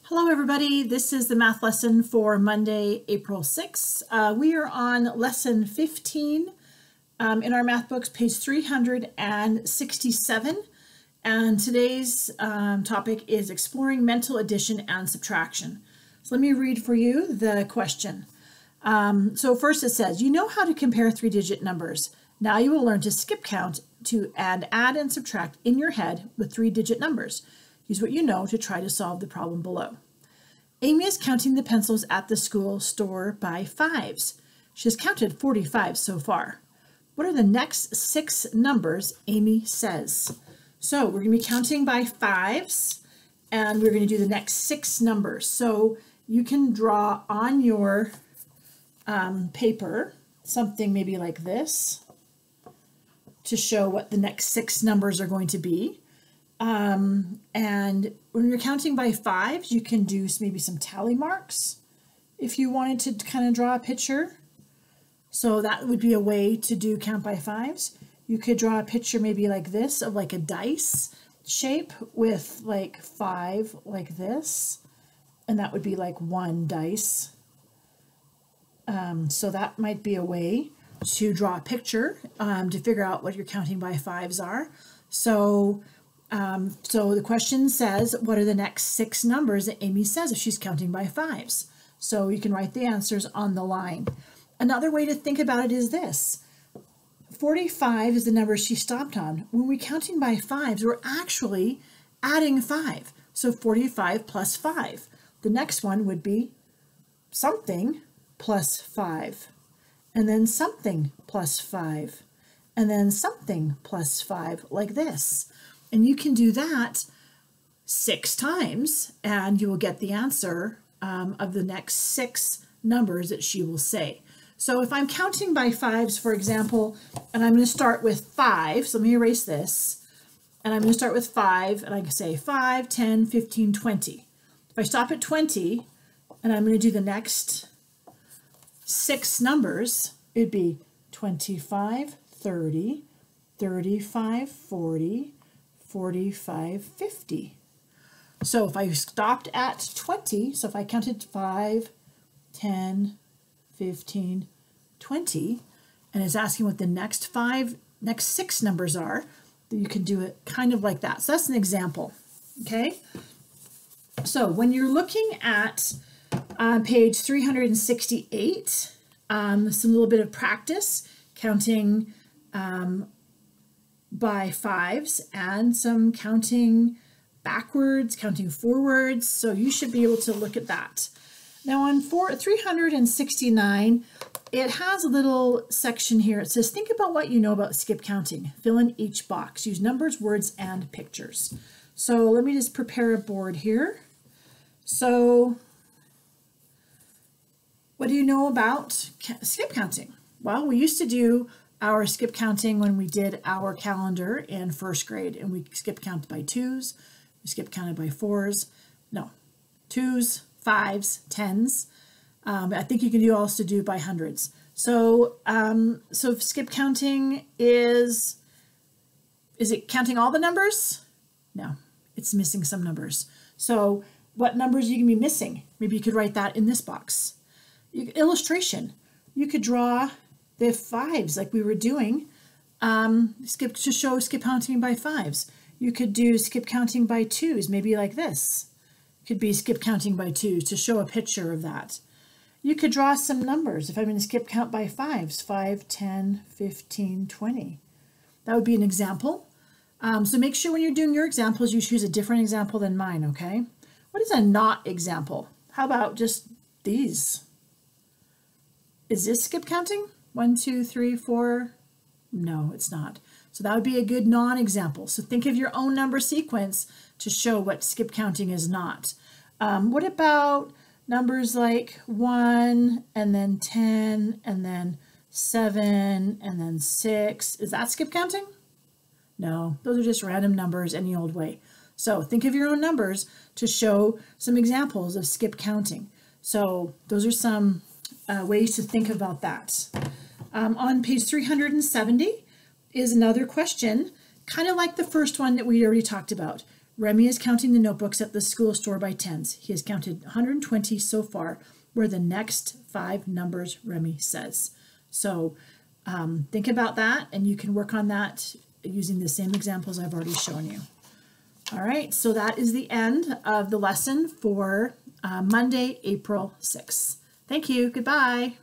Hello everybody, this is the math lesson for Monday, April 6th. We are on lesson 15 in our math books, page 367, and today's topic is exploring mental addition and subtraction. So let me read for you the question. So first it says, you know how to compare three-digit numbers. Now you will learn to skip count and add and subtract in your head with three-digit numbers. Use what you know to try to solve the problem below. Amy is counting the pencils at the school store by fives. She has counted 45 so far. What are the next six numbers Amy says? So we're going to be counting by fives, and we're going to do the next six numbers. So you can draw on your paper something maybe like this to show what the next six numbers are going to be. And when you're counting by fives, you can do maybe some tally marks if you wanted to kind of draw a picture. So that would be a way to do count by fives. You could draw a picture maybe like this of like a dice shape with like five like this, and that would be like one dice. So that might be a way to draw a picture to figure out what your counting by fives are. So the question says, what are the next six numbers that Amy says if she's counting by fives? So you can write the answers on the line. Another way to think about it is this. 45 is the number she stopped on. When we're counting by fives, we're actually adding 5. So 45 plus 5. The next one would be something plus 5. And then something plus 5. And then something plus 5, like this. And you can do that 6 times, and you will get the answer of the next six numbers that she will say. So if I'm counting by fives, for example, and I'm going to start with 5, so let me erase this, and I'm going to start with 5, and I can say 5, 10, 15, 20. If I stop at 20, and I'm going to do the next six numbers, it'd be 25, 30, 35, 40, 45, 50. So if I stopped at 20, so if I counted 5, 10, 15, 20, and it's asking what the next six numbers are, then you can do it kind of like that. So that's an example, okay? So when you're looking at page 368, some little bit of practice counting by fives and some counting backwards, counting forwards. So you should be able to look at that. Now on 369, it has a little section here. It says, think about what you know about skip counting. Fill in each box. Use numbers, words, and pictures. So let me just prepare a board here. So what do you know about skip counting? Well, we used to do our skip counting when we did our calendar in first grade, and we skip counted by twos, we skip counted by twos, fives, tens. I think you can also do by hundreds. So skip counting is it counting all the numbers? No, it's missing some numbers. So what numbers are you going to be missing? Maybe you could write that in this box. Illustration. You could draw the fives like we were doing, to show skip counting by fives. You could do skip counting by twos, maybe like this. Could be skip counting by twos to show a picture of that. You could draw some numbers. If I'm going to skip count by fives, 5, 10, 15, 20. That would be an example. So make sure when you're doing your examples, you choose a different example than mine, okay? What is a not example? How about just these? Is this skip counting? 1, 2, 3, 4. No, it's not. So that would be a good non-example. So think of your own number sequence to show what skip counting is not. What about numbers like 1 and then 10 and then 7 and then 6? Is that skip counting? No, those are just random numbers any old way. So think of your own numbers to show some examples of skip counting. So those are some ways to think about that. On page 370 is another question, kind of like the first one that we already talked about. Remy is counting the notebooks at the school store by tens. He has counted 120 so far. Were the next 5 numbers Remy says. So think about that, and you can work on that using the same examples I've already shown you. All right, so that is the end of the lesson for Monday, April 6th. Thank you. Goodbye.